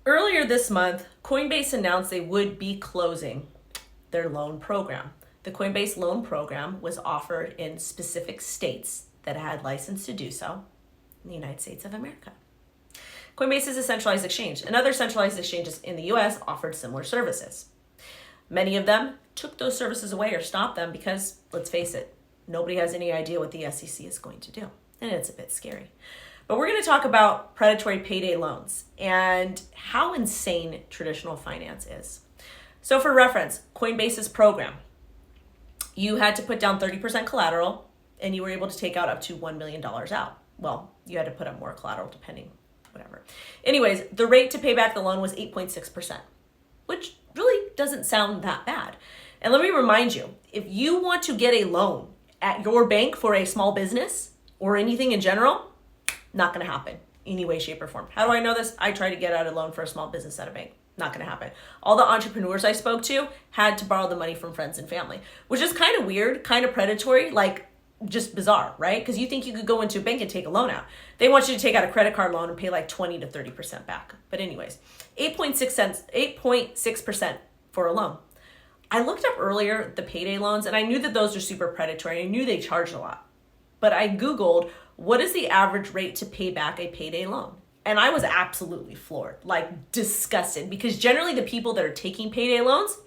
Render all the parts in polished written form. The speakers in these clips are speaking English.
Earlier this month, Coinbase announced they would be closing their loan program. The Coinbase loan program was offered in specific states that had license to do so in the United States of America. Coinbase is a centralized exchange, and other centralized exchanges in the US offered similar services. Many of them took those services away or stopped them because, let's face it, nobody has any idea what the SEC is going to do, and it's a bit scary. But we're going to talk about predatory payday loans and how insane traditional finance is. So for reference, Coinbase's program, you had to put down 30% collateral and you were able to take out up to $1 million out. Well, you had to put up more collateral depending, whatever. Anyways, the rate to pay back the loan was 8.6%, which really doesn't sound that bad. And let me remind you, if you want to get a loan at your bank for a small business or anything in general, not going to happen any way, shape, or form. How do I know this? I tried to get out a loan for a small business at a bank. Not going to happen. All the entrepreneurs I spoke to had to borrow the money from friends and family, which is kind of weird, kind of predatory, like just bizarre, right? Because you think you could go into a bank and take a loan out. They want you to take out a credit card loan and pay like 20 to 30% back. But anyways, 8.6% for a loan. I looked up earlier the payday loans and I knew that those are super predatory. I knew they charged a lot. But I Googled, what is the average rate to pay back a payday loan? And I was absolutely floored, like disgusted, because generally the people that are taking payday loans,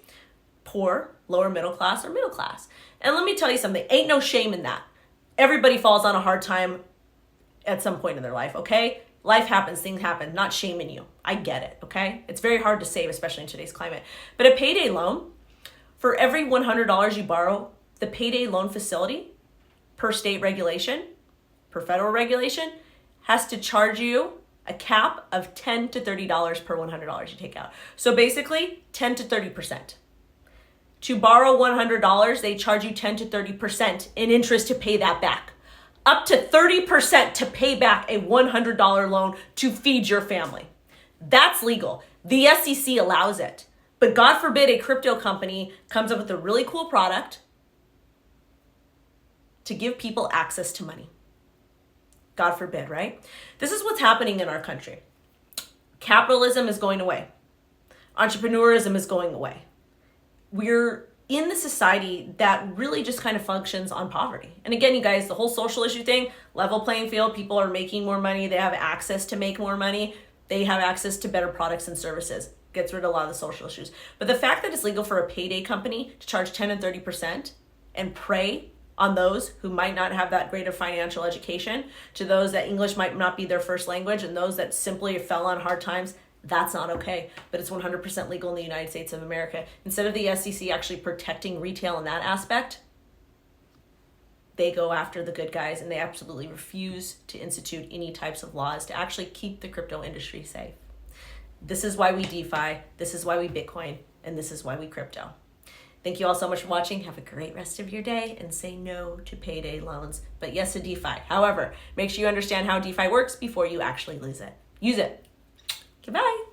poor, lower middle class, or middle class. And let me tell you something, ain't no shame in that. Everybody falls on a hard time at some point in their life, okay? Life happens, things happen, not shaming you. I get it, okay? It's very hard to save, especially in today's climate. But a payday loan, for every $100 you borrow, the payday loan facility, per state regulation, per federal regulation, has to charge you a cap of $10 to $30 per $100 you take out. So basically 10 to 30%. To borrow $100, they charge you 10 to 30% in interest to pay that back. Up to 30% to pay back a $100 loan to feed your family. That's legal. The SEC allows it. But God forbid a crypto company comes up with a really cool product to give people access to money. God forbid, right? This is what's happening in our country. Capitalism is going away. Entrepreneurism is going away. We're in the society that really just kind of functions on poverty. And again, you guys, the whole social issue thing, level playing field, people are making more money. They have access to make more money. They have access to better products and services. Gets rid of a lot of the social issues. But the fact that it's legal for a payday company to charge 10 and 30% and prey on those who might not have that greater financial education, to those that English might not be their first language, and those that simply fell on hard times, that's not okay. But it's 100% legal in the United States of America. Instead of the SEC actually protecting retail in that aspect, they go after the good guys and they absolutely refuse to institute any types of laws to actually keep the crypto industry safe. This is why we DeFi, this is why we Bitcoin, and this is why we crypto. Thank you all so much for watching. Have a great rest of your day and say no to payday loans, but yes to DeFi. However, make sure you understand how DeFi works before you actually use it. Goodbye.